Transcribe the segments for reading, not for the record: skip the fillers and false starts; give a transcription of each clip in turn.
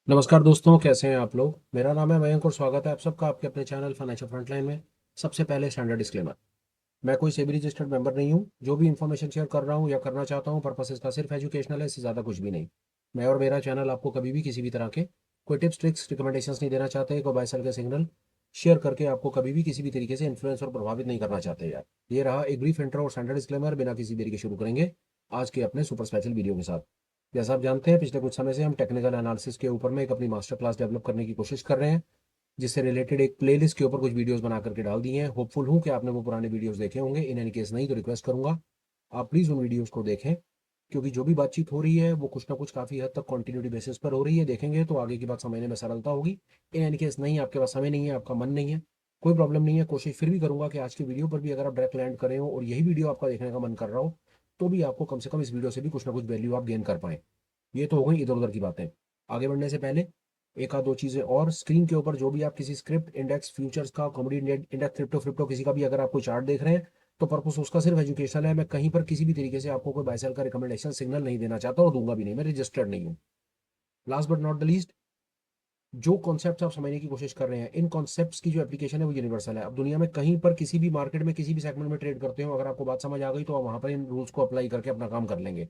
नमस्कार दोस्तों, कैसे हैं आप लोग। मेरा नाम है मयंक और स्वागत है आप सबका आपके अपने चैनल फाइनेंशियल फ्रंटलाइन में। सबसे पहले स्टैंडर्ड डिस्क्लेमर। मैं कोई सेबी रजिस्टर्ड मेंबर नहीं हूं। जो भी इंफॉर्मेशन शेयर कर रहा हूं या करना चाहता हूं पर्पस इसका सिर्फ एजुकेशनल है, इससे ज़्यादा कुछ भी नहीं। मैं और मेरा चैनल आपको कभी भी किसी भी तरह के कोई टिप्स ट्रिक्स रिकमेंडेशंस नहीं देना चाहते, कोई बाय सेल का सिग्नल शेयर करके आपको कभी भी किसी भी तरीके से इन्फ्लुएंस और प्रभावित नहीं करना चाहते यार। ये रहा एक ब्रीफ इंट्रो और स्टैंडर्ड डिस्क्लेमर। बिना किसी देरी के शुरू करेंगे आज के अपने सुपर स्पेशल वीडियो के साथ। जैसा आप जानते हैं, पिछले कुछ समय से हम टेक्निकल एनालिसिस के ऊपर में एक अपनी मास्टर क्लास डेवलप करने की कोशिश कर रहे हैं, जिससे रिलेटेड एक प्लेलिस्ट के ऊपर कुछ वीडियोस बना करके डाल दिए हैं। होपफुल हूं कि आपने वो पुराने वीडियोस देखे होंगे। इन एनी केस नहीं तो रिक्वेस्ट करूंगा आप प्लीज़ उन वीडियोस को देखें, क्योंकि जो भी बातचीत हो रही है वो कुछ ना कुछ काफ़ी हद तक कंटिन्यूटी बेसिस पर हो रही है। देखेंगे तो आगे की बात समझने में सरलता होगी। इन एनी केस नहीं, आपके पास समय नहीं है, आपका मन नहीं है, कोई प्रॉब्लम नहीं है। कोशिश फिर भी करूंगा कि आज की वीडियो पर भी अगर आप डायरेक्ट लैंड करें हो और यही वीडियो आपका देखने का मन कर रहा हो, तो भी आपको कम से कम इस वीडियो से भी कुछ ना कुछ वैल्यू आप गेन कर पाए। ये तो हो गई इधर उधर की बातें। आगे बढ़ने से पहले एक आध दो चीजें और। स्क्रीन के ऊपर जो भी आप किसी स्क्रिप्ट इंडेक्स फ्यूचर्स का, कमोडिटी इंडेक्स, क्रिप्टो फ्रिप्टो किसी का भी अगर आप कोई चार्ट देख रहे हैं तो पर्पस उसका सिर्फ एजुकेशनल है। मैं कहीं पर किसी भी तरीके से आपको कोई बाय सेल का रिकमेंडेशन सिग्नल नहीं देना चाहता और दूंगा भी नहीं। मैं रजिस्टर्ड नहीं हूँ। Last but not the least, जो कॉन्सेप्ट्स आप समझने की कोशिश कर रहे हैं, इन कॉन्सेप्ट्स की जो एप्लीकेशन है वो यूनिवर्सल है। अब दुनिया में कहीं पर किसी भी मार्केट में किसी भी सेगमेंट में ट्रेड करते हो, अगर आपको बात समझ आ गई तो आप वहां पर इन रूल्स को अप्लाई करके अपना काम कर लेंगे।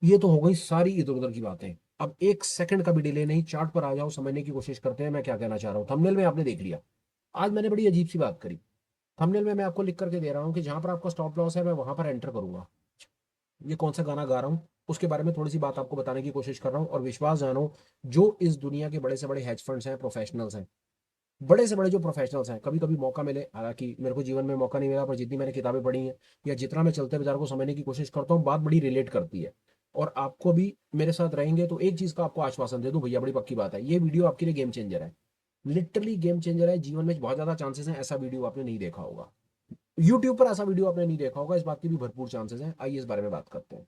ये तो हो गई सारी इधर उधर की बातें। अब एक सेकंड का भी डिले नहीं, चार्ट पर आ जाओ, समझने की कोशिश करते हैं मैं क्या कहना चाह रहा हूँ। थंबनेल में आपने देख लिया। आज मैंने बड़ी अजीब सी बात करी। थंबनेल में मैं आपको लिख करके दे रहा हूँ कि जहां पर आपका स्टॉप लॉस है मैं वहां पर एंटर करूंगा। ये कौन सा गाना गा रहा हूँ उसके बारे में थोड़ी सी बात आपको बताने की कोशिश कर रहा हूँ। और विश्वास जानो, जो इस दुनिया के बड़े से बड़े हेज फंड्स हैं, प्रोफेशनल्स हैं, बड़े से बड़े जो प्रोफेशनल्स हैं, कभी कभी मौका मिले, हालांकि मेरे को जीवन में मौका नहीं मिला, पर जितनी मैंने किताबें पढ़ी हैं या जितना मैं चलते बाजार को समझने की कोशिश करता हूँ, बात बड़ी रिलेट करती है। और आपको भी मेरे साथ रहेंगे तो एक चीज का आपको आश्वासन दे दूं भैया, बड़ी पक्की बात है, ये वीडियो आपके लिए गेम चेंजर है। लिटरली गेम चेंजर है। जीवन में बहुत ज्यादा चांसेस हैं ऐसा वीडियो आपने नहीं देखा होगा, यूट्यूब पर ऐसा वीडियो आपने नहीं देखा होगा, इस बात की भी भरपूर चांसेस हैं। आइए इस बारे में बात करते हैं।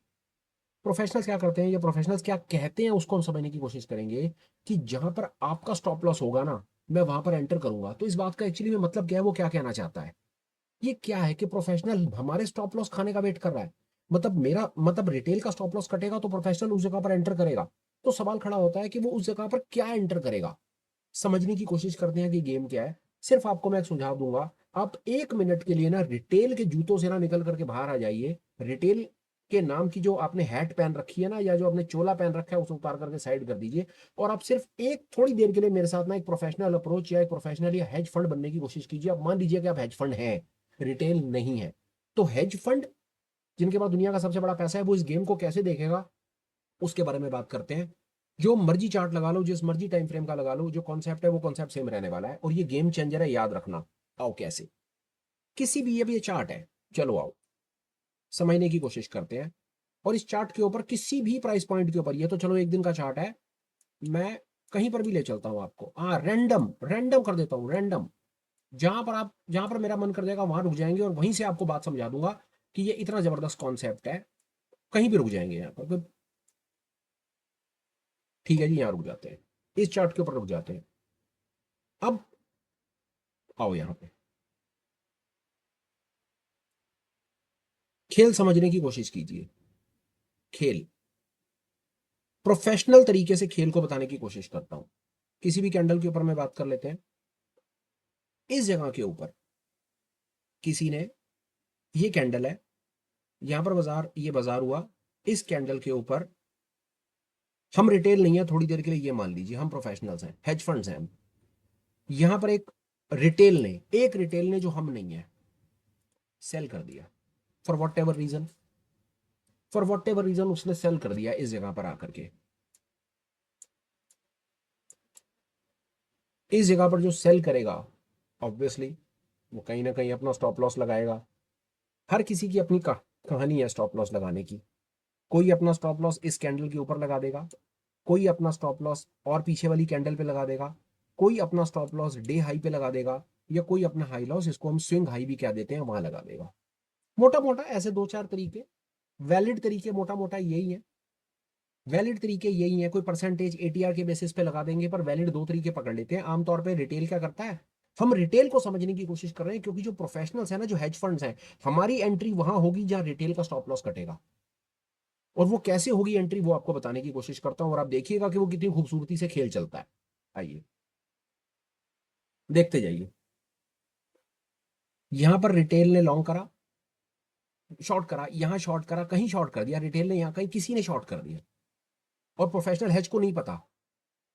प्रोफेशनल्स क्या करते हैं या प्रोफेशनल्स क्या कहते हैं उसको हम समझने की कोशिश करेंगे। कि जहां पर आपका स्टॉप लॉस होगा ना, मैं वहां पर एंटर करूंगा। तो इस बात का एक्चुअली में मतलब क्या है, वो क्या कहना चाहता है। ये क्या है कि प्रोफेशनल हमारे स्टॉप लॉस खाने का वेट कर रहा है। मतलब मेरा मतलब रिटेल का स्टॉप लॉस कटेगा तो प्रोफेशनल उस जगह पर एंटर करेगा। तो सवाल खड़ा होता है कि वो उस जगह पर क्या एंटर करेगा। समझने की कोशिश करते हैं कि गेम क्या है। सिर्फ आपको मैं एक सुझाव दूंगा। आप एक मिनट के लिए ना रिटेल के जूतों से ना निकल करके बाहर आ जाइए। रिटेल के नाम की जो आपने हैट पहन रखी है ना, या जो आपने चोला पहन रखा है, उसे उतार करके साइड कर दीजिए। और आप सिर्फ एक थोड़ी देर के लिए मेरे साथ ना एक प्रोफेशनल अप्रोच या एक प्रोफेशनल या हेज फंड बनने की कोशिश कीजिए। आप मान लीजिए कि आप हेज फंड हैं, रिटेल नहीं है। तो हेज फंड जिनके पास दुनिया का सबसे बड़ा पैसा है, वो इस गेम को कैसे देखेगा उसके बारे में बात करते हैं। जो मर्जी चार्ट लगा लो, जिस मर्जी टाइम फ्रेम का लगा लो, जो कॉन्सेप्ट है वो कॉन्सेप्ट सेम रहने वाला है। और ये गेम चेंजर है, याद रखना। आओ कैसे, किसी भी, ये भी ये चार्ट है, चलो आओ समझने की कोशिश करते हैं। और इस चार्ट के ऊपर किसी भी प्राइस पॉइंट के ऊपर, ये तो चलो एक दिन का चार्ट है, मैं कहीं पर भी ले चलता हूं आपको। हाँ, रैंडम रैंडम कर देता हूं, रैंडम। जहां पर मेरा मन कर जाएगा वहां रुक जाएंगे और वहीं से आपको बात समझा दूंगा कि ये इतना जबरदस्त कॉन्सेप्ट है। कहीं भी रुक जाएंगे यहाँ पर। ठीक है जी, यहाँ रुक जाते हैं, इस चार्ट के ऊपर रुक जाते हैं। अब आओ यहाँ पे खेल समझने की कोशिश कीजिए। खेल, प्रोफेशनल तरीके से खेल को बताने की कोशिश करता हूं। किसी भी कैंडल के ऊपर मैं बात कर लेते हैं। इस जगह के ऊपर किसी ने, ये कैंडल है, यहां पर बाजार, ये बाजार हुआ। इस कैंडल के ऊपर हम रिटेल नहीं है, थोड़ी देर के लिए ये मान लीजिए हम प्रोफेशनल्स हैं, हेज फंड्स हैं हम। यहां पर एक रिटेल ने जो हम नहीं है, सेल कर दिया। For whatever reason, for whatever reason उसने सेल कर दिया इस जगह पर आकर के। इस जगह पर जो सेल करेगा, ऑब्वियसली वो कहीं ना कहीं अपना स्टॉप लॉस लगाएगा। हर किसी की अपनी कहानी है स्टॉप लॉस लगाने की। कोई अपना स्टॉप लॉस इस कैंडल के ऊपर लगा देगा, कोई अपना स्टॉप लॉस और पीछे वाली कैंडल पे लगा देगा, कोई अपना स्टॉप लॉस डे हाई पे लगा देगा, या कोई अपना हाई लॉस, इसको हम स्विंग हाई भी क्या देते हैं, वहां लगा देगा। मोटा मोटा ऐसे दो चार तरीके, वैलिड तरीके मोटा मोटा यही है। वैलिड तरीके यही है। कोई परसेंटेज एटीआर के बेसिस पे लगा देंगे, पर वैलिड दो तरीके पकड़ लेते हैं। आमतौर पे रिटेल क्या करता है, हम रिटेल को समझने की कोशिश कर रहे हैं, क्योंकि जो प्रोफेशनल्स है ना, जो हेज फंड्स हैं, हमारी एंट्री वहां होगी जहां रिटेल का स्टॉप लॉस कटेगा। और वो कैसे होगी एंट्री वो आपको बताने की कोशिश करता हूं, और आप देखिएगा कि वो कितनी खूबसूरती से खेल चलता है। आइए देखते जाइए। यहां पर रिटेल ने लॉन्ग करा, शॉर्ट करा, यहां शॉर्ट करा, कहीं शॉर्ट कर दिया रिटेल ने, यहां कहीं किसी ने शॉर्ट कर दिया, और प्रोफेशनल हेज को नहीं पता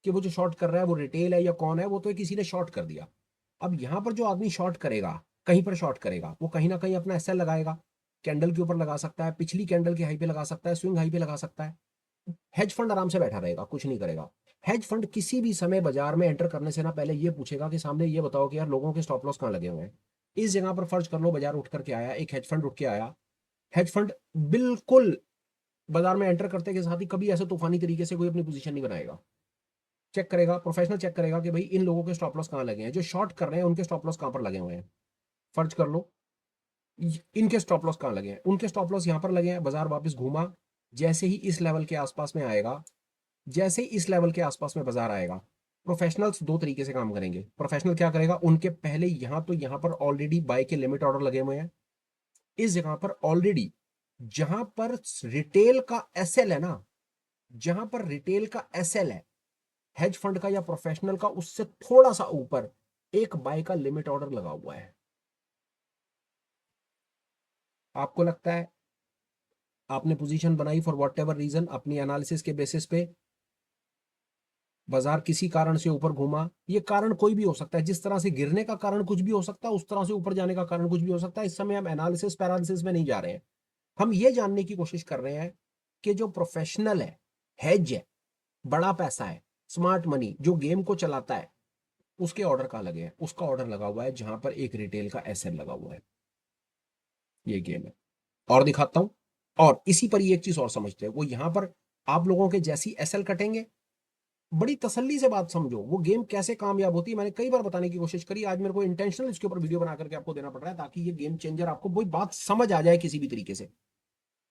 कि वो जो शॉर्ट कर रहा है वो रिटेल है या कौन है, वो तो किसी ने शॉर्ट कर दिया। अब यहां पर जो आदमी शॉर्ट करेगा, कहीं पर शॉर्ट करेगा, वो कहीं ना कहीं अपना एसएल लगाएगा, कैंडल के ऊपर लगा सकता है, पिछली कैंडल के हाई पे लगा सकता है, स्विंग हाई पे लगा सकता है। हेज फंड आराम से बैठा रहेगा, कुछ नहीं करेगा। हेज फंड किसी भी समय बाजार में एंटर करने से ना पहले ये पूछेगा कि सामने ये बताओ कि यार लोगों के स्टॉप लॉस कहाँ लगे हुए हैं। इस जगह पर फर्ज कर लो बाजार उठ करके आया, एक हेज फंड उठ के आया, हेज फंड बिल्कुल बाजार में एंटर करते के साथ ही कभी ऐसे तूफानी तरीके से कोई अपनी पोजीशन नहीं बनाएगा। चेक करेगा, प्रोफेशनल चेक करेगा कि भाई इन लोगों के स्टॉप लॉस कहाँ लगे हैं, जो शॉर्ट कर रहे हैं उनके स्टॉप लॉस कहाँ पर लगे हुए हैं। फर्ज कर लो इनके स्टॉप लॉस कहाँ लगे हैं, उनके स्टॉप लॉस यहाँ पर लगे हैं। बाजार वापस घूमा, जैसे ही इस लेवल के आसपास में आएगा, जैसे ही इस लेवल के आसपास में बाजार आएगा, प्रोफेशनल्स दो तरीके से काम करेंगे। प्रोफेशनल क्या करेगा, उनके पहले यहां तो यहां पर ऑलरेडी बाय के लिमिट ऑर्डर लगे हुए हैं, इस जगह पर ऑलरेडी जहां पर रिटेल का एसएल है ना, जहां पर रिटेल का एसएल है हेज फंड का या प्रोफेशनल का, उससे थोड़ा सा ऊपर एक बाय का लिमिट ऑर्डर लगा हुआ है। आपको लगता है आपने पोजीशन बनाई फॉर वॉट एवर रीजन, अपनी एनालिसिस के बेसिस पे, बाजार किसी कारण से ऊपर घूमा, ये कारण कोई भी हो सकता है, जिस तरह से गिरने का कारण कुछ भी हो सकता है, उस तरह से ऊपर जाने का कारण कुछ भी हो सकता है। इस समय हम एनालिसिस पैरालिसिस में नहीं जा रहे हैं, हम ये जानने की कोशिश कर रहे हैं कि जो प्रोफेशनल है, हेज है, बड़ा पैसा है, स्मार्ट मनी जो गेम को चलाता है, उसके ऑर्डर कहां लगे हैं। उसका ऑर्डर लगा हुआ है जहां पर एक रिटेल का एसएल लगा हुआ है। ये गेम है, और दिखाता हूं। और इसी पर ये एक चीज और समझते हैं, वो यहां पर आप लोगों के जैसी एसएल कटेंगे, बड़ी तसल्ली से बात समझो वो गेम कैसे कामयाब होती है। मैंने कई बार बताने की कोशिश करी, आज मेरे को इंटेंशनल इसके ऊपर वीडियो बना करके आपको देना पड़ रहा है, ताकि ये गेम चेंजर आपको वही बात समझ आ जाए किसी भी तरीके से।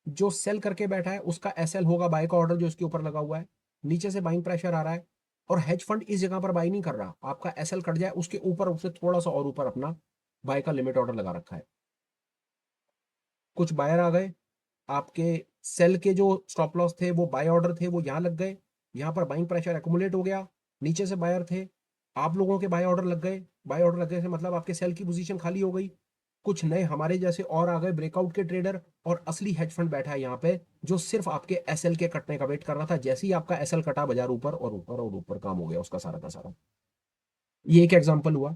जो सेल करके बैठा है उसका एसएल होगा बाय का ऑर्डर जो इसके ऊपर लगा हुआ है, नीचे से बाइंग प्रेशर आ रहा है, और हेज फंड इस जगह पर बाई नहीं कर रहा, आपका एसएल कट जाए उसके ऊपर, उससे थोड़ा सा और ऊपर अपना बाय का लिमिट ऑर्डर लगा रखा है। कुछ बायर आ गए, आपके सेल के जो स्टॉप लॉस थे वो बाय ऑर्डर थे, वो यहां लग गए, यहां पर बाइंग प्रेशर एक्यूमुलेट हो गया, नीचे से बायर थे, आप लोगों के बाय ऑर्डर लग गए, बाय ऑर्डर लग गए से मतलब आपके सेल की पोजीशन खाली हो गई। कुछ नए हमारे जैसे और आ गए ब्रेकआउट के ट्रेडर, और असली हेज फंड बैठा है यहाँ पे, जो सिर्फ आपके एसएल के कटने का वेट कर रहा था। जैसे ही आपका एसएल कटा, बाजार ऊपर और ऊपर और ऊपर, काम हो गया उसका सारा का सारा। ये एक एग्जांपल हुआ।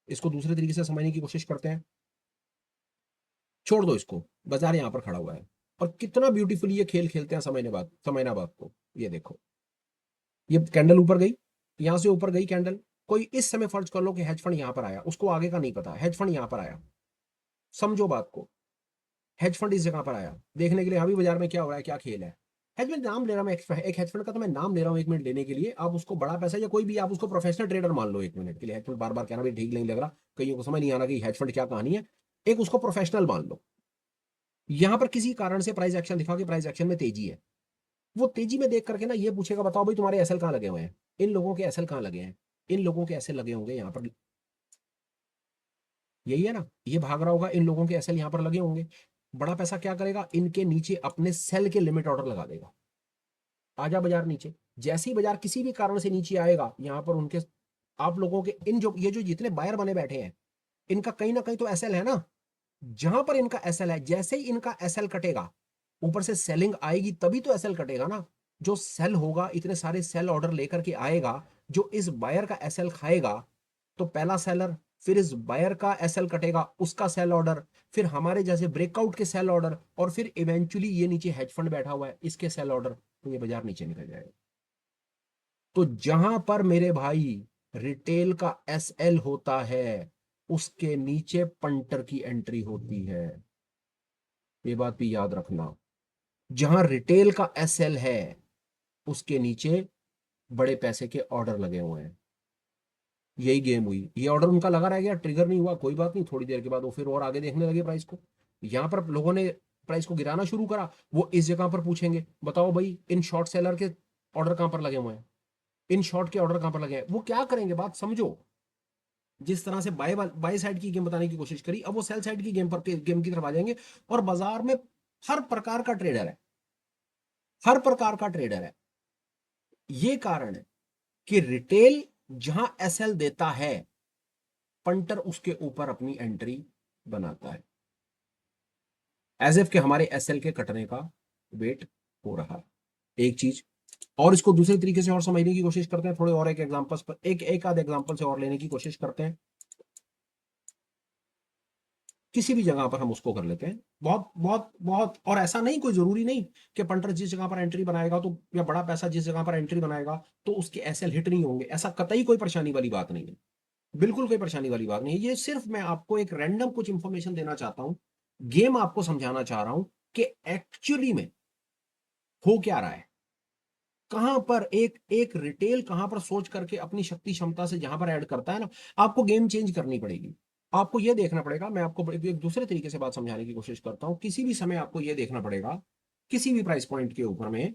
इसको दूसरे तरीके से समझने की कोशिश करते हैं। छोड़ दो इसको, बाजार यहाँ पर खड़ा हुआ है, और कितना ब्यूटीफुली ये खेल खेलते हैं समयना बात को। ये देखो, ये कैंडल ऊपर गई, यहां से ऊपर गई कैंडल, कोई इस समय फर्ज कर लो कि हेज फंड यहां पर आया, उसको आगे का नहीं पता, हेज फंड यहां पर आया, समझो बात को। हेज फंड इस जगह पर आया देखने के लिए अभी बाजार में क्या हो रहा है, क्या खेल है। हेज में नाम ले रहा हूं, एक हेज फंड का तो मैं नाम ले रहा हूं 1 मिनट लेने के लिए। आप उसको बड़ा पैसा या कोई भी, आप उसको प्रोफेशनल ट्रेडर मान लो 1 मिनट के लिए। हेज फंड बार बार कहना भी ठीक नहीं लग रहा, कईयों को समझ नहीं आना कि हेज फंड क्या कहानी है। एक उसको प्रोफेशनल मान लो, यहां पर किसी कारण से प्राइस एक्शन दिखा कि प्राइस एक्शन में तेजी है, वो तेजी में देख करके ना ये पूछेगा बताओ भाई तुम्हारे एसएल कहां लगे हुए हैं, इन लोगों के एसएल कहां लगे हैं, इन लोगों के एसएल लगे होंगे यहाँ पर, यही है ना, ये भाग रहा होगा, इन लोगों के एसएल यहाँ पर लगे होंगे। बड़ा पैसा क्या करेगा, इनके नीचे अपने सेल के लिमिट ऑर्डर लगा देगा। आजा बाजार नीचे, जैसे ही बाजार किसी भी कारण से नीचे आएगा, यहाँ पर उनके, आप लोगों के इन जो ये जो जितने बायर बने बैठे हैं, इनका कहीं ना कहीं तो एसएल है ना, जहां पर इनका एसएल है, जैसे ही इनका एसएल कटेगा, ऊपर से सेलिंग आएगी तभी तो एसएल कटेगा ना। जो सेल होगा, इतने सारे सेल ऑर्डर लेकर के आएगा, जो इस बायर का एसएल खाएगा, तो पहला सेलर, फिर इस बायर का एसएल कटेगा, उसका सेल ऑर्डर, फिर हमारे जैसे ब्रेकआउट के सेल ऑर्डर, और फिर इवेंचुअली ये नीचे हेज फंड बैठा हुआ है, इसके सेल ऑर्डर, तो ये बाजार नीचे निकल जाएगा। तो जहां पर मेरे भाई रिटेल का एसएल होता है, उसके नीचे पंटर की एंट्री होती है। ये बात भी याद रखना, जहां रिटेल का एसएल है, उसके नीचे बड़े पैसे के ऑर्डर लगे हुए हैं। यही गेम हुई, ये ऑर्डर उनका लगा रह गया, ट्रिगर नहीं हुआ, कोई बात नहीं, थोड़ी देर के बाद वो फिर और आगे देखने लगे प्राइस को। यहां पर लोगों ने प्राइस को गिराना शुरू करा, वो इस जगह पर पूछेंगे बताओ भाई इन शॉर्ट सेलर के ऑर्डर कहां पर लगे हुए हैं, इन शॉर्ट के ऑर्डर कहां पर लगे हैं। वो क्या करेंगे, बात समझो। जिस तरह से बाय साइड की गेम बताने की कोशिश करी, अब वो सेल साइड की गेम की तरफ आ जाएंगे। और बाजार में हर प्रकार का ट्रेडर है, हर प्रकार का ट्रेडर है। ये कारण है कि रिटेल जहां एसएल देता है, पंटर उसके ऊपर अपनी एंट्री बनाता है, एज इफ के हमारे एसएल के कटने का वेट हो रहा है। एक चीज, और इसको दूसरे तरीके से और समझने की कोशिश करते हैं, थोड़े और एक एग्जांपल्स पर, एक आध एग्जांपल से और लेने की कोशिश करते हैं। किसी भी जगह पर हम उसको कर लेते हैं, बहुत बहुत बहुत, और ऐसा नहीं, कोई जरूरी नहीं कि पंटर जिस जगह पर एंट्री बनाएगा तो, या बड़ा पैसा जिस जगह पर एंट्री बनाएगा तो उसके एसएल हिट नहीं होंगे, ऐसा कतई कोई परेशानी वाली बात नहीं है, बिल्कुल कोई परेशानी वाली बात नहीं है। ये सिर्फ मैं आपको एक रैंडम कुछ इंफॉर्मेशन देना चाहता हूं, गेम आपको समझाना चाह रहा हूं कि एक्चुअली में हो क्या रहा है, कहां पर एक एक रिटेल कहां पर सोच करके अपनी शक्ति क्षमता से जहां पर ऐड करता है ना, आपको गेम चेंज करनी पड़ेगी। आपको यह देखना पड़ेगा, मैं आपको एक दूसरे तरीके से बात समझाने की कोशिश करता हूं, किसी भी समय आपको यह देखना पड़ेगा, किसी भी प्राइस पॉइंट के ऊपर में,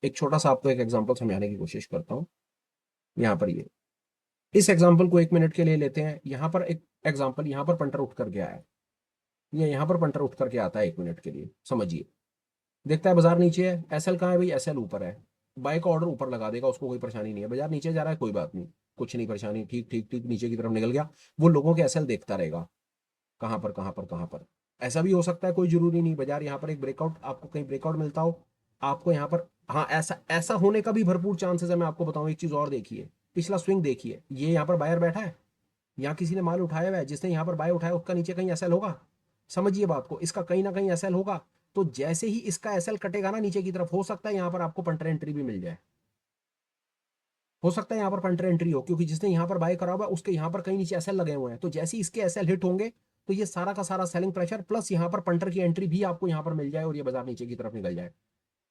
एक छोटा सा आपको एक एग्जांपल समझाने की कोशिश करता हूं। यहां पर ये, इस एग्जांपल को 1 मिनट के लिए लेते हैं। यहां पर एक एग्जांपल, यहां पर पंटर उठ कर गया है, ये यहां पर पंटर उठ करके आता है 1 मिनट के लिए, समझिए, देखता है बाजार नीचे है, एसएल कहाँ है भाई, एसएल ऊपर है, बाय का ऑर्डर ऊपर लगा देगा, उसको कोई परेशानी नहीं है, बाजार नीचे जा रहा है कोई बात नहीं, कुछ नहीं परेशानी, ठीक ठीक ठीक, नीचे की तरफ निकल गया, वो लोगों के एसएल देखता रहेगा, कहां पर कहां पर कहां पर। ऐसा भी हो सकता है, कोई जरूरी नहीं, बाजार यहाँ पर एक ब्रेकआउट, आपको कहीं ब्रेकआउट मिलता हो, आपको यहाँ पर, हाँ ऐसा ऐसा होने का भी भरपूर चांसेस है। मैं आपको बताऊं एक चीज और, देखिए पिछला स्विंग देखिए, ये यहाँ पर बायर बैठा है, यहाँ किसी ने माल उठाया हुआ है, जिसने यहाँ पर बाय उठाया उसका नीचे कहीं एसएल होगा, समझिए बात को, इसका कहीं ना कहीं एसएल होगा। तो जैसे ही इसका एसएल कटेगा ना नीचे की तरफ, हो सकता है यहाँ पर आपको पंटर एंट्री भी मिल जाए, हो सकता है यहाँ पर पंटर एंट्री हो, क्योंकि जिसने यहाँ पर बाय करा हुआ है उसके यहाँ पर कहीं नीचे एसएल लगे हुए हैं, तो जैसे ही इसके एसएल हिट होंगे तो ये सारा का सारा सेलिंग प्रेशर प्लस यहाँ पर पंटर की एंट्री भी आपको यहाँ पर मिल जाए और ये बाजार नीचे की तरफ निकल जाए।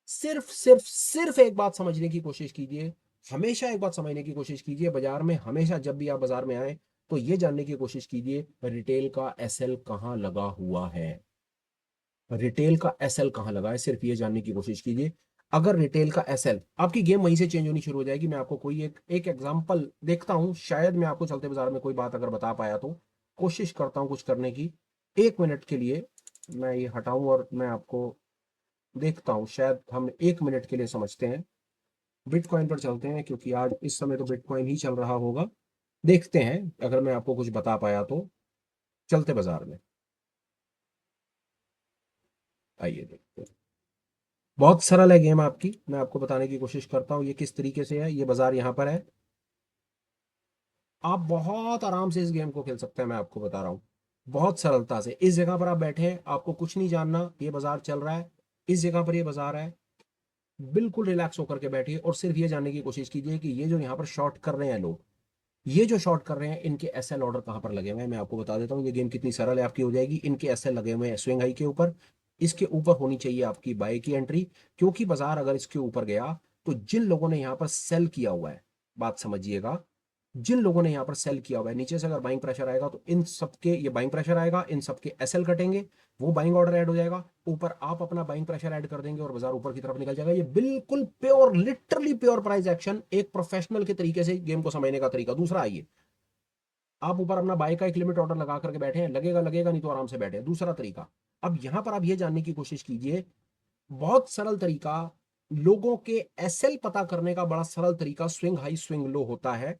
सिर्फ सिर्फ सिर्फ एक बात समझने की कोशिश कीजिए, हमेशा एक बात समझने की कोशिश कीजिए, बाजार में हमेशा जब भी आप बाजार में आए तो ये जानने की कोशिश कीजिए रिटेल का एसएल कहां लगा हुआ है, रिटेल का एसएल कहां लगा है, सिर्फ ये जानने की कोशिश कीजिए। अगर रिटेल का एसएल, आपकी गेम वहीं से चेंज होनी शुरू हो जाएगी। मैं आपको कोई एक एग्जांपल देखता हूं, शायद मैं आपको चलते बाजार में कोई बात अगर बता पाया तो, कोशिश करता हूं कुछ करने की। 1 मिनट के लिए मैं ये हटाऊं और मैं आपको देखता हूं, शायद हम 1 मिनट के लिए समझते हैं। बिटकॉइन पर चलते हैं, क्योंकि आज इस समय तो बिटकॉइन ही चल रहा होगा। देखते हैं अगर मैं आपको कुछ बता पाया तो, चलते बाजार में, आइए देखते हैं। बहुत सरल है गेम आपकी, मैं आपको बताने की कोशिश करता हूँ ये किस तरीके से है। ये बाजार यहाँ पर है, आप बहुत आराम से इस गेम को खेल सकते हैं, मैं आपको बता रहा हूँ बहुत सरलता से। इस जगह पर आप बैठे हैं, आपको कुछ नहीं जानना, ये बाजार चल रहा है, इस जगह पर ये बाजार है, बिल्कुल रिलैक्स होकर के बैठिए और सिर्फ ये जानने की कोशिश कीजिए कि ये जो यहाँ पर शॉर्ट कर रहे हैं लोग, ये जो शॉर्ट कर रहे हैं, इनके एसएल ऑर्डर कहां पर लगे हुए हैं। मैं आपको बता देता हूं, ये गेम कितनी सरल है आपकी हो जाएगी। इनके एसएल लगे हुए हैं स्विंग हाई के ऊपर, इसके ऊपर होनी चाहिए आपकी बाय की एंट्री, क्योंकि बाजार अगर इसके ऊपर गया तो जिन लोगों ने यहां पर सेल किया हुआ है, बात समझिएगा, जिन लोगों ने यहां पर सेल किया हुआ है, नीचे से अगर बाइंग प्रेशर आएगा तो इन सबके, ये बाइंग प्रेशर आएगा, इन सबके एसएल कटेंगे, वो बाइंग ऑर्डर ऐड हो जाएगा, ऊपर आप अपना बाइंग प्रेशर ऐड कर देंगे और बाजार ऊपर की तरफ निकल जाएगा। ये बिल्कुल pure, literally pure price action, एक प्रोफेशनल के तरीके से गेम को समझने का तरीका। दूसरा आइए, आप ऊपर अपना बाय का एक लिमिट ऑर्डर लगा करके बैठे हैं, लगेगा लगेगा नहीं तो आराम से बैठे हैं। दूसरा तरीका, अब यहां पर आप ये जानने की कोशिश कीजिए, बहुत सरल तरीका, लोगों के एसएल पता करने का बड़ा सरल तरीका, स्विंग हाई स्विंग लो होता है,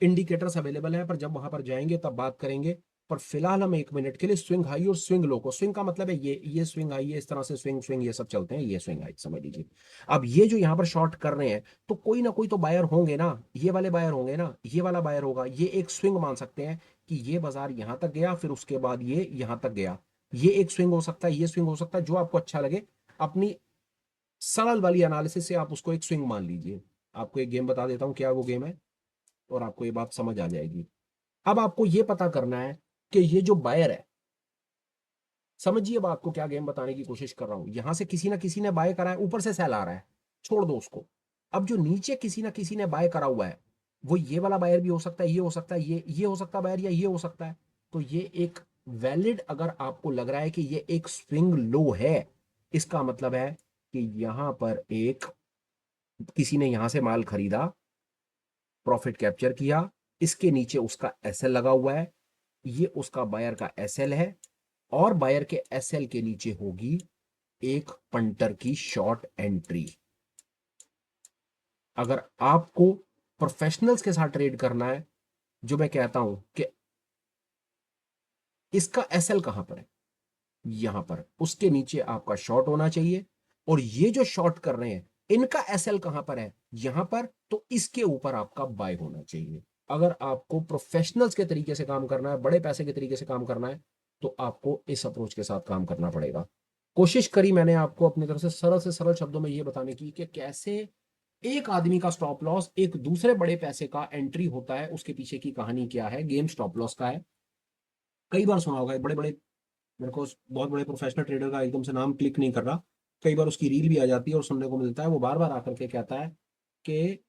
इंडिकेटर्स अवेलेबल है, पर जब वहां पर जाएंगे तब बात करेंगे। पर फिलहाल हम 1 मिनट के लिए स्विंग हाई और स्विंग लो को, स्विंग का मतलब है ये स्विंग हाई है, इस तरह से स्विंग स्विंग ये सब चलते हैं, ये स्विंग हाई समझ लीजिए। अब ये जो यहाँ पर शॉर्ट कर रहे हैं, तो कोई ना कोई तो बायर होंगे ना, ये वाले बायर होंगे ना, ये वाला बायर होगा, ये एक स्विंग मान सकते हैं कि ये बाजार यहां तक गया, फिर उसके बाद ये यहां तक गया, ये एक स्विंग हो सकता है, ये स्विंग हो सकता है, जो आपको अच्छा लगे। अपनी सरल वाली एनालिसिस से आप उसको एक स्विंग मान लीजिए। आपको एक गेम बता देता हूं क्या वो गेम है, और आपको ये बात समझ आ जाएगी। अब आपको ये पता करना है कि ये जो बायर है, समझिए बात को, क्या गेम बताने की कोशिश कर रहा हूं, यहां से किसी ना किसी ने बाय करा है, ऊपर से सेल आ रहा है, छोड़ दो उसको। अब जो नीचे किसी ना किसी ने बाय करा हुआ है, वो ये वाला बायर भी हो सकता है, ये हो सकता है, ये हो सकता है बायर, या ये हो सकता है। तो ये एक वैलिड, अगर आपको लग रहा है कि ये एक स्विंग लो है, इसका मतलब है कि यहां पर एक, किसी ने यहां से माल खरीदा, प्रॉफिट कैप्चर किया, इसके नीचे उसका एसएल लगा हुआ है, ये उसका बायर का एसएल है, और बायर के एसएल के नीचे होगी एक पंटर की शॉर्ट एंट्री। अगर आपको प्रोफेशनल्स के साथ ट्रेड करना है, जो मैं कहता हूं कि इसका एसएल कहां पर है, यहां पर उसके नीचे आपका शॉर्ट होना चाहिए, और ये जो शॉर्ट कर रहे हैं इनका एसएल कहां पर है, यहां पर, तो इसके ऊपर आपका बाय होना चाहिए। अगर आपको प्रोफेशनल्स के तरीके से काम करना है, बड़े पैसे के तरीके से काम करना है, तो आपको इस अप्रोच के साथ काम करना पड़ेगा। कोशिश करी मैंने आपको अपनी तरफ से सरल शब्दों में ये बताने की कि कैसे एक आदमी का स्टॉप लॉस एक दूसरे बड़े पैसे का एंट्री होता है, उसके पीछे की कहानी क्या है, गेम स्टॉप लॉस का है। कई बार सुना होगा, बड़े बड़े, मेरे को बहुत बड़े प्रोफेशनल ट्रेडर का एकदम से नाम क्लिक नहीं कर रहा, कई बार उसकी रील भी आ जाती है और सुनने को मिलता है, वो बार बार आकर के कहता है कि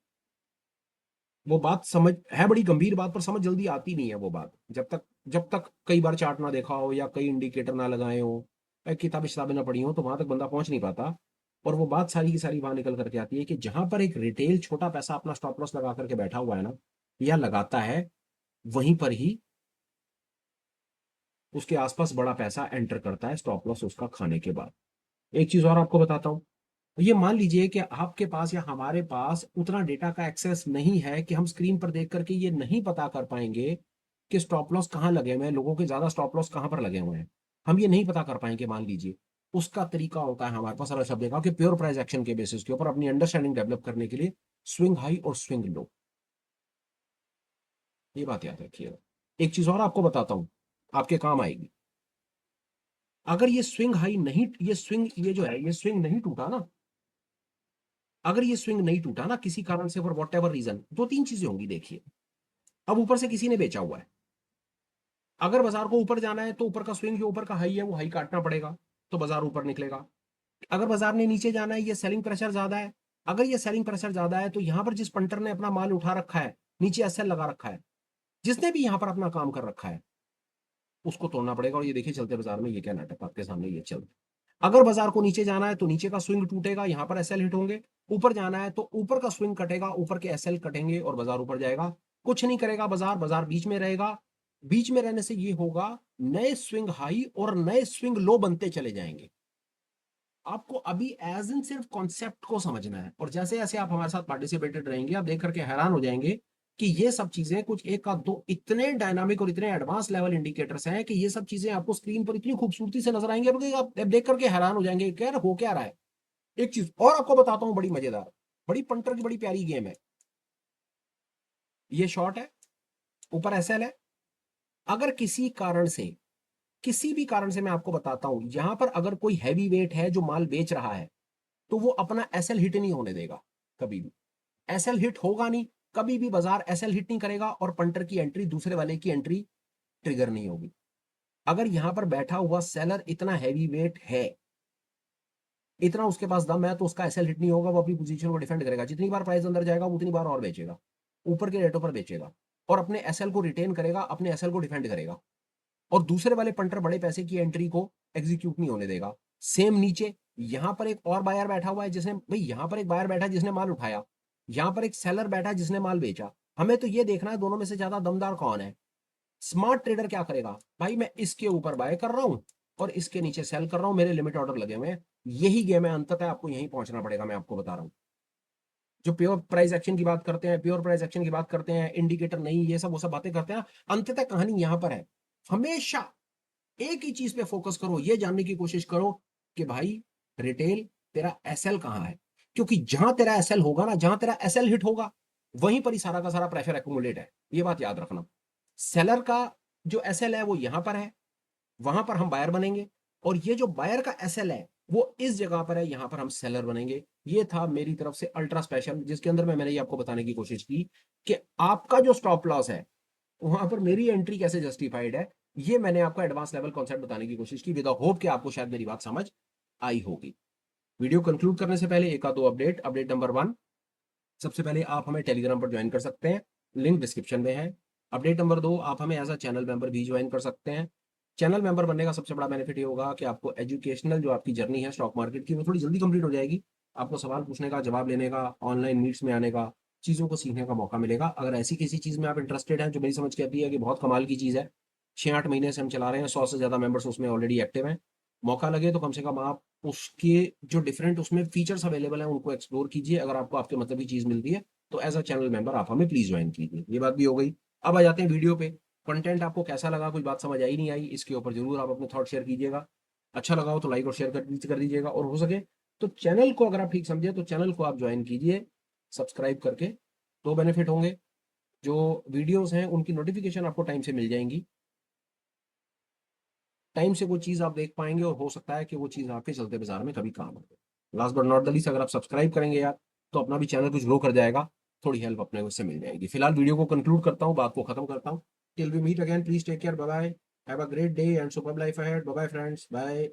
वो बात समझ है बड़ी गंभीर बात, पर समझ जल्दी आती नहीं है वो बात, जब तक कई बार चार्ट ना देखा हो या कई इंडिकेटर ना लगाए हो, किताबें किताबें ना पढ़ी हो, तो वहां तक बंदा पहुंच नहीं पाता। और वो बात सारी की सारी वहां निकल करके आती है कि जहां पर एक रिटेल छोटा पैसा अपना स्टॉप लॉस लगा करके बैठा हुआ है ना, या लगाता है, वहीं पर ही उसके आसपास बड़ा पैसा एंटर करता है स्टॉप लॉस उसका खाने के बाद। एक चीज और आपको बताता हूं, ये मान लीजिए कि आपके पास या हमारे पास उतना डेटा का एक्सेस नहीं है कि हम स्क्रीन पर देख करके ये नहीं पता कर पाएंगे कि स्टॉप लॉस कहाँ लगे हुए हैं, लोगों के ज्यादा स्टॉप लॉस कहाँ पर लगे हुए हैं, हम ये नहीं पता कर पाएंगे मान लीजिए। उसका तरीका होता है हमारे पास, सरल शब्द का, कि प्योर प्राइस एक्शन के बेसिस के ऊपर अपनी अंडरस्टैंडिंग डेवलप करने के लिए स्विंग हाई और स्विंग लो, ये बात याद रखिएगा। एक चीज और आपको बताता हूं, आपके काम आएगी। अगर ये स्विंग हाई नहीं, ये जो है ये स्विंग नहीं टूटा ना, अगर ये स्विंग नहीं टूटा ना किसी कारण से, फॉर वॉट एवर रीजन, दो तीन चीजें होंगी देखिए। अब ऊपर से किसी ने बेचा हुआ है, अगर बाजार को ऊपर जाना है तो ऊपर का स्विंग, जो ऊपर का हाई है वो हाई काटना पड़ेगा, तो बाजार ऊपर निकलेगा। अगर बाजार ने नीचे जाना है, ये सेलिंग प्रेशर ज्यादा है, अगर ये सेलिंग प्रेशर ज्यादा है, तो यहां पर जिस पंटर ने अपना माल उठा रखा है, नीचे एसएल लगा रखा है, जिसने भी यहां पर अपना काम कर रखा है, उसको तोड़ना पड़ेगा। और ये देखिए चलते बाजार में ये क्या नाटक आपके सामने ये चल, अगर बाजार को नीचे जाना है तो नीचे का स्विंग टूटेगा, यहां पर एसएल हिट होंगे, ऊपर जाना है तो ऊपर का स्विंग कटेगा, ऊपर के एसएल कटेंगे और बाजार ऊपर जाएगा। कुछ नहीं करेगा बाजार, बाजार बीच में रहेगा। बीच में रहने से ये होगा, नए स्विंग हाई और नए स्विंग लो बनते चले जाएंगे। आपको अभी एज इन सिर्फ कॉन्सेप्ट को समझना है, और जैसे जैसे आप हमारे साथ पार्टिसिपेटेड रहेंगे, आप देख करके हैरान हो जाएंगे कि ये सब चीजें कुछ एक का दो इतने डायनामिक और इतने एडवांस लेवल इंडिकेटर्स हैं कि ये सब चीजें आपको स्क्रीन पर इतनी खूबसूरती से नजर आएंगे कि आप देख करके हैरान हो जाएंगे कि यार हो क्या रहा है। एक चीज और आपको बताता हूं, बड़ी मजेदार, बड़ी पंटर की बड़ी प्यारी गेम है। ये शॉर्ट है, ऊपर एसएल है, अगर किसी कारण से, किसी भी कारण से मैं आपको बताता हूं, यहां पर अगर कोई हैवी वेट है जो माल बेच रहा है, तो वो अपना एसएल हिट नहीं होने देगा कभी भी। एसएल हिट होगा नहीं, कभी भी बाजार एसएल हिट नहीं करेगा, और पंटर की एंट्री दूसरे वाले की एंट्री ट्रिगर नहीं होगी। अगर यहां पर बैठा हुआ सेलर इतना हैवी वेट है, इतना उसके पास दम है, तो उसका एसएल हिट नहीं होगा, वो अपनी पोजीशन को डिफेंड करेगा, जितनी बार प्राइस अंदर जाएगा उतनी बार और बेचेगा, ऊपर के रेटों पर बेचेगा, और अपने एसएल को रिटेन करेगा, अपने एसएल को डिफेंड करेगा, और दूसरे वाले पंटर बड़े पैसे की एंट्री को एग्जीक्यूट नहीं होने देगा। सेम नीचे यहां पर एक और बायर बैठा हुआ है, जिसने भाई यहां पर एक बायर बैठा है जिसने माल उठाया, यहां पर एक सेलर बैठा है जिसने माल बेचा। हमें तो ये देखना है दोनों में से ज्यादा दमदार कौन है। स्मार्ट ट्रेडर क्या करेगा, भाई मैं इसके ऊपर बाय कर रहा हूं और इसके नीचे सेल कर रहा हूं, मेरे लिमिट ऑर्डर लगे हुए हैं, यही गेम है, अंततः आपको यहीं पहुंचना पड़ेगा। मैं आपको बता रहा हूं, जो प्योर प्राइस एक्शन की बात करते हैं, प्योर प्राइस एक्शन की बात करते हैं, इंडिकेटर नहीं, ये सब वो सब बातें करते हैं, अंततः कहानी यहां पर है। हमेशा एक ही चीज पे फोकस करो, ये जानने की कोशिश करो कि भाई रिटेल तेरा एसएल कहां है, क्योंकि जहां तेरा एसएल होगा ना, जहां तेरा एसएल हिट होगा, वहीं पर ही सारा का सारा प्रेशर एक्यूमुलेट है, ये बात याद रखना। सेलर का जो एसएल है वो यहां पर है, वहां पर हम बायर बनेंगे, और ये जो बायर का एसएल है वो इस जगह पर है, यहां पर हम सेलर बनेंगे। ये था मेरी तरफ से अल्ट्रा स्पेशल, जिसके अंदर मैंने ये आपको बताने की कोशिश की कि आपका जो स्टॉप लॉस है, वहां पर मेरी एंट्री कैसे जस्टिफाइड है। ये मैंने आपको एडवांस लेवल कॉन्सेप्ट बताने की कोशिश की, विद होप कि आपको शायद मेरी बात समझ आई होगी। वीडियो कंक्लूड करने से पहले एक दो अपडेट। अपडेट नंबर 1, सबसे पहले आप हमें टेलीग्राम पर ज्वाइन कर सकते हैं, लिंक डिस्क्रिप्शन में है। अपडेट नंबर 2, आप हमें एज अ चैनल मेंबर भी ज्वाइन कर सकते हैं। चैनल मेंबर बनने का सबसे बड़ा बेनिफिट ये होगा कि आपको एजुकेशनल जो आपकी जर्नी है स्टॉक मार्केट की, वो थोड़ी जल्दी कंप्लीट हो जाएगी। आपको सवाल पूछने का, जवाब लेने का, ऑनलाइन मीट्स में आने का, चीज़ों को सीखने का मौका मिलेगा। अगर ऐसी किसी चीज़ में आप इंटरेस्टेड हैं जो मेरी समझ कहती है कि बहुत कमाल की चीज़ है, 6-8 महीने से हम चला रहे हैं, 100 से ज़्यादा मेंबर्स उसमें ऑलरेडी एक्टिव हैं, मौका लगे तो कम से कम आप उसके जो डिफरेंट उसमें फीचर्स अवेलेबल हैं उनको एक्सप्लोर कीजिए। अगर आपको आपके मतलब की चीज़ मिलती है तो एज़ अ चैनल मेंबर आप हमें प्लीज़ जॉइन कीजिए। ये बात भी हो गई। अब आ जाते हैं वीडियो पे। कंटेंट आपको कैसा लगा, कोई बात समझ आई नहीं आई, इसके ऊपर ज़रूर आप अपने थॉट शेयर कीजिएगा। अच्छा लगा हो तो लाइक और शेयर कर दीजिएगा, और हो सके तो चैनल को अगर आप ठीक समझे तो चैनल को आप ज्वाइन कीजिए सब्सक्राइब करके। 2 बेनिफिट होंगे, जो वीडियोज़ हैं उनकी नोटिफ़िकेशन आपको टाइम से मिल जाएँगी। टाइम से कोई चीज़ आप देख पाएँगे और हो सकता है कि वो चीज़ आपके चलते बाज़ार में कभी काम आए। Last but not the least, अगर आप सब्सक्राइब करेंगे यार, तो अपना भी चैनल कुछ ग्रो कर जाएगा, थोड़ी हेल्प अपने को इससे मिल जाएगी। फिलहाल वीडियो को कंक्लूड करता हूँ, बात को खत्म करता हूँ। Till we meet again, please take care, bye bye, have a great day and superb life ahead. Bye bye friends, bye.